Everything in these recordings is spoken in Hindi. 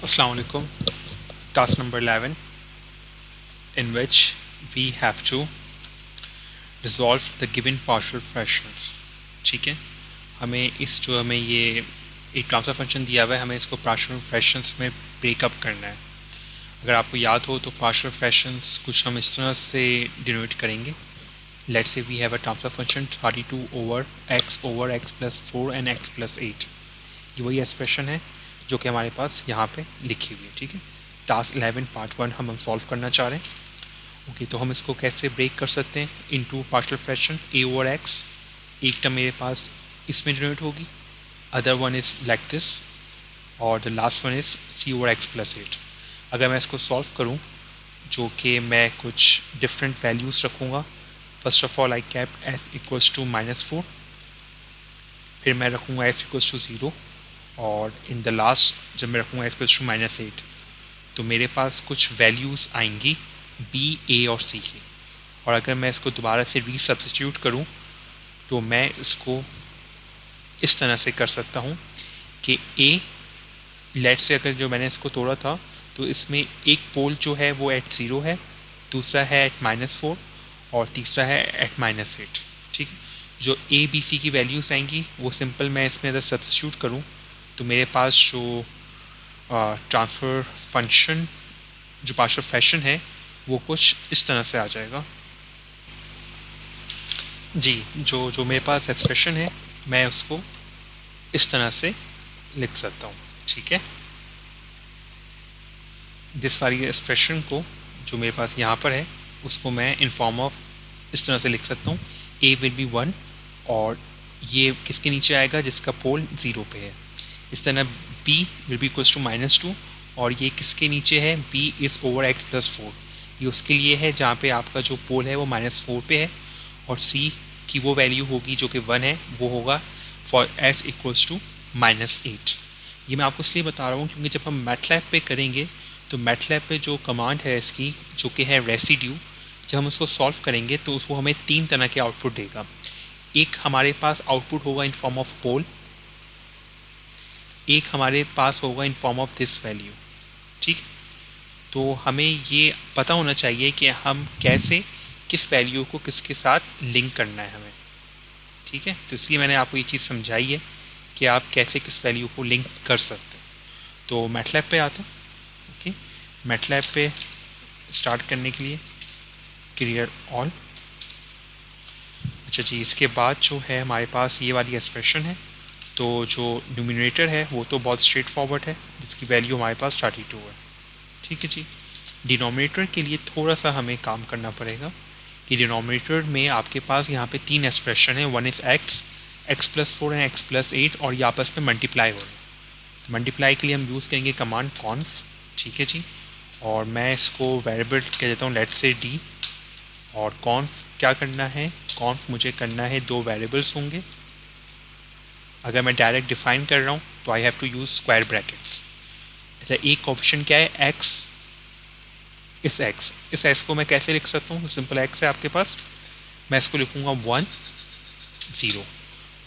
Assalamu alaikum. Task number 11, in which we have to resolve the given partial fractions. ठीक है, हमें इस जो हमें ये एक ट्रांसफर फंक्शन दिया हुआ है, हमें इसको पार्शियल फ्रैक्शंस में ब्रेकअप करना है. अगर आपको याद हो तो पार्शियल फ्रैक्शंस कुछ हम इस तरह से डिनोट करेंगे. Let's say we have a transfer function 32 over x plus 4 and x plus 8. ये वही एक्सप्रेशन है जो कि हमारे पास यहाँ पे लिखी हुई है. ठीक है, टास्क 11 पार्ट 1 हम सॉल्व करना चाह रहे हैं. ओके, तो हम इसको कैसे ब्रेक कर सकते हैं into partial fraction. A over x, एक टर्म मेरे पास इसमें जनरेट होगी, other one is like this, और the last one is C over x plus 8. अगर मैं इसको सॉल्व करूँ, जो कि मैं कुछ डिफरेंट वैल्यूज़ रखूँगा. First of all I cap s equals to -4, फिर मैं रखूँगा एस इक्वल्स टू 0, और इन द लास्ट जब मैं रखूँगा एस इक्वल्स टू -8, तो मेरे पास कुछ वैल्यूज़ आएंगी बी, ए और सी की. और अगर मैं इसको दोबारा से रीसब्स्टिट्यूट करूँ तो मैं इसको इस तरह से कर सकता हूँ कि ए, लेट से अगर जो मैंने इसको तोड़ा था तो इसमें एक पोल जो है वो एट 0 है, दूसरा है एट -4 और तीसरा है एट -8. ठीक है, जो ए बी सी की वैल्यूज़ आएंगी वो सिंपल मैं इसमें अगर सब्स्टिट्यूट करूँ तो मेरे पास जो ट्रांसफ़र फंक्शन जो पार्शियल फ्रैक्शन है वो कुछ इस तरह से आ जाएगा. जी, जो जो मेरे पास एक्सप्रेशन है मैं उसको इस तरह से लिख सकता हूँ. ठीक है, जिस वाली एक्सप्रेशन को जो मेरे पास यहाँ पर है उसको मैं इन फॉर्म ऑफ इस तरह से लिख सकता हूँ. ए विल बी 1, और ये किसके नीचे आएगा जिसका पोल 0 पे है. इस तरह B will be equals to -2, और ये किसके नीचे है, B is over x plus 4. ये उसके लिए है जहाँ पे आपका जो पोल है वो -4 पे है, और सी की वो वैल्यू होगी जो कि 1 है, वो होगा फॉर एस इक्वल्स टू -8. ये मैं आपको इसलिए बता रहा हूँ क्योंकि जब हम मैटलैब पे करेंगे तो मैटलैब पे जो कमांड है इसकी जो कि है रेसिड्यू, जब हम उसको सॉल्व करेंगे तो उसको हमें 3 तरह के आउटपुट देगा. एक हमारे पास आउटपुट होगा इन फॉर्म ऑफ पोल, एक हमारे पास होगा in form of this value. ठीक, तो हमें ये पता होना चाहिए कि हम कैसे किस वैल्यू को किसके साथ लिंक करना है हमें. ठीक है, तो इसलिए मैंने आपको ये चीज़ समझाई है कि आप कैसे किस वैल्यू को लिंक कर सकते हैं. तो मैटलैब पे आते हैं. ओके, मैटलैब पे स्टार्ट करने के लिए क्लियर ऑल. अच्छा जी, इसके बाद जो है हमारे पास ये वाली एक्सप्रेशन है, तो जो न्यूमिनेटर है वो तो बहुत स्ट्रेट फॉरवर्ड है जिसकी वैल्यू हमारे पास 32 है. ठीक है जी, डिनोमिनेटर के लिए थोड़ा सा हमें काम करना पड़ेगा कि डिनोमिनेटर में आपके पास यहाँ पे 3 एक्सप्रेशन है. One is x, x plus 4 and x plus 8, और ये आपस में मल्टीप्लाई हो रहे हैं. तो मल्टीप्लाई के लिए हम यूज़ करेंगे कमांड कॉन्फ. ठीक है जी, और मैं इसको वेरिएबल कह देता हूँ लेट से डी, और कॉन्फ क्या करना है, कॉन्फ मुझे करना है 2 वेरिएबल्स होंगे. अगर मैं डायरेक्ट डिफाइन कर रहा हूँ तो I have to use square brackets. अच्छा, एक ऑप्शन क्या है, एक्स, इस एक्स को मैं कैसे लिख सकता हूँ, सिंपल एक्स है आपके पास, मैं इसको लिखूँगा 1 0.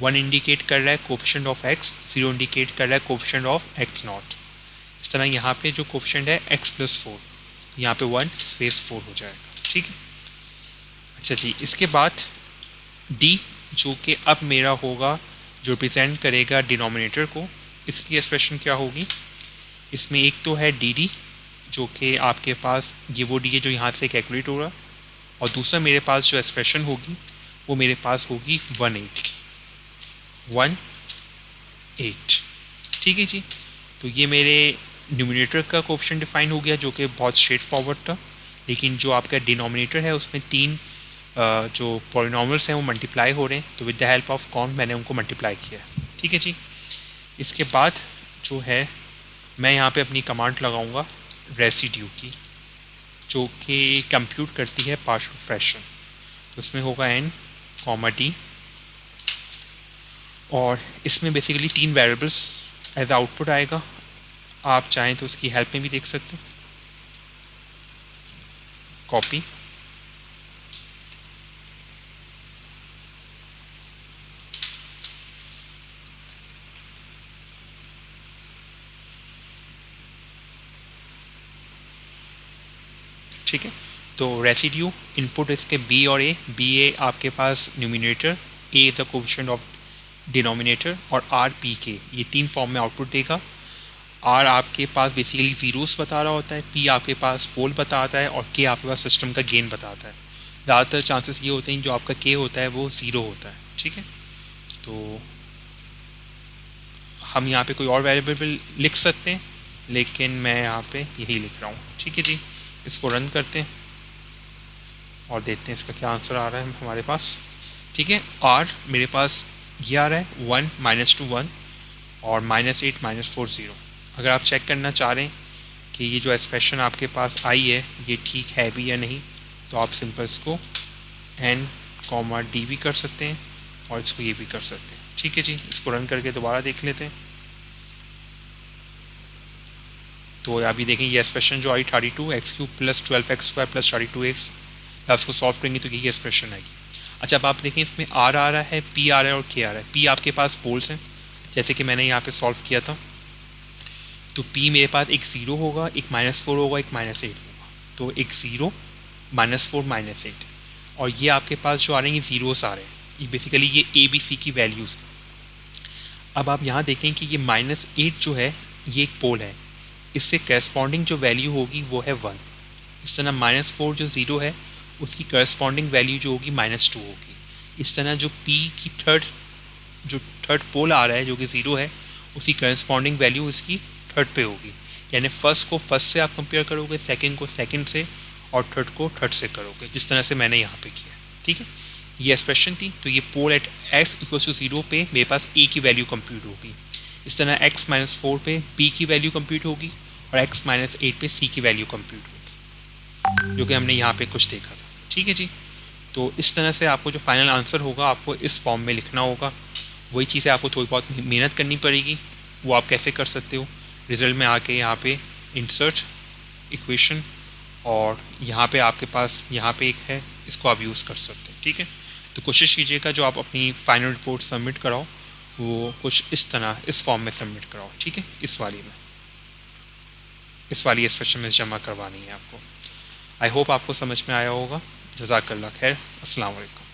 1 इंडिकेट कर रहा है कोफिशिएंट ऑफ एक्स, 0 इंडिकेट कर रहा है कोफिशिएंट ऑफ एक्स नॉट. इस तरह यहाँ पे जो कोफिशिएंट है एक्स प्लस 4, यहाँ पे 1 स्पेस 4 हो जाएगा. ठीक है, अच्छा जी, इसके बाद डी जो कि अब मेरा होगा जो रिप्रेजेंट करेगा डिनोमिनेटर को, इसकी एक्सप्रेशन क्या होगी, इसमें एक तो है डी डी जो कि आपके पास ये वो डी है जो यहाँ से कैलकुलेट होगा, और दूसरा मेरे पास जो एक्सप्रेशन होगी वो मेरे पास होगी 1/8 की, 1/8. ठीक है जी, तो ये मेरे न्यूमिनेटर का कोफिशिएंट डिफाइन हो गया जो कि बहुत स्ट्रेट फॉरवर्ड था. लेकिन जो आपका डिनोमिनेटर है उसमें 3 जो पॉलिनॉमियल्स हैं वो मल्टीप्लाई हो रहे हैं, तो with the help of con मैंने उनको मल्टीप्लाई किया है. ठीक है जी, इसके बाद जो है मैं यहाँ पे अपनी कमांड लगाऊंगा रेसिड्यू की, जो कि कंप्यूट करती है पार्शियल फ्रैक्शन. तो इसमें होगा एन कॉमा डी, और इसमें बेसिकली 3 वेरिएबल्स एज आउटपुट आएगा. आप चाहें तो उसकी हेल्प में भी देख सकते हैं. कॉपी, ठीक है। तो रेसिड्यू इनपुट इसके बी और ए, बी ए आपके पास numerator, A is the coefficient of denominator, और आर पी के, ये 3 फॉर्म में आउटपुट देगा। आर आपके पास बेसिकली ज़ीरोस बता रहा होता है, पी आपके पास पोल बताता है, और के आपके पास सिस्टम का गेन बताता है। ज़्यादातर चांसेस ये होते हैं जो आपका के होता है वो ज़ीरो होता है, ठीक है। तो हम यहाँ पे कोई और वेरिएबल लिख सकते हैं, लेकिन मैं यहाँ पे यही लिख रहा हूँ, ठीक है जी। इसको रन करते हैं और देखते हैं इसका क्या आंसर आ रहा है हमारे पास, ठीक है। आर मेरे पास ये आ रहा है 1 -2 1 और -8 -4 0। अगर आप चेक करना चाह रहे हैं कि ये जो एक्सप्रेशन आपके पास आई है ये ठीक है भी या नहीं, तो आप सिंपल इसको n d भी कर सकते हैं और इसको ये भी कर सकते हैं, ठीक है जी। इसको रन करके दोबारा देख लेते हैं। तो अभी देखें ये एक्सप्रेशन जो आई 32x³ + 12x² + 32x, आप इसको सॉल्व करेंगे तो यही एक्सप्रेशन आएगी। अच्छा, अब आप देखें इसमें आर आ रहा है, पी आ रहा है और के आ रहा है। पी आपके पास पोल्स हैं, जैसे कि मैंने यहाँ पे सॉल्व किया था। तो पी मेरे पास एक 0 होगा, एक -4 होगा, एक -8 होगा। तो एक 0 -4 -8, और ये आपके पास जो आ रहे हैं ये ज़ीरोस आ रहे हैं, ये बेसिकली ये ए बी सी की वैल्यूज़। अब आप यहाँ देखें कि ये -8 जो है ये एक पोल है, इससे करस्पॉन्डिंग जो वैल्यू होगी वो है 1। इस तरह -4 जो 0 है उसकी करस्पॉन्डिंग वैल्यू जो होगी -2 होगी। इस तरह जो पी की थर्ड पोल आ रहा है जो कि 0 है, उसकी करस्पॉन्डिंग वैल्यू इसकी थर्ड पे होगी। यानी फर्स्ट को फर्स्ट से आप कंपेयर करोगे, सेकंड को सेकंड से, और थर्ड को थर्ड से करोगे, जिस तरह से मैंने यहाँ पे किया, ठीक है। ये एक्सप्रेशन थी। तो ये पोल एट x = 0 पे मेरे पास a की वैल्यू कंप्यूट होगी। इस तरह x -4 पे b की वैल्यू कंप्यूट होगी, और x -8 पे c की वैल्यू कंप्यूट होगी, जो कि हमने यहाँ पे कुछ देखा था, ठीक है जी। तो इस तरह से आपको जो फाइनल आंसर होगा आपको इस फॉर्म में लिखना होगा। वही चीज़ें आपको थोड़ी बहुत मेहनत करनी पड़ेगी, वो आप कैसे कर सकते हो, रिज़ल्ट में आके यहाँ पे इंसर्ट इक्वेशन, और यहाँ पे आपके पास यहाँ पे एक है, इसको आप यूज़ कर सकते हैं, ठीक है। तो कोशिश कीजिएगा जो आप अपनी फाइनल रिपोर्ट सबमिट कराओ वो कुछ इस तरह इस फॉर्म में सबमिट कराओ, ठीक है। इस वाली एक्सप्रेशन में जमा करवानी है आपको। आई होप आपको समझ में आया होगा। जज़ाकल्लाह खैर। अस्सलाम वालेकुम।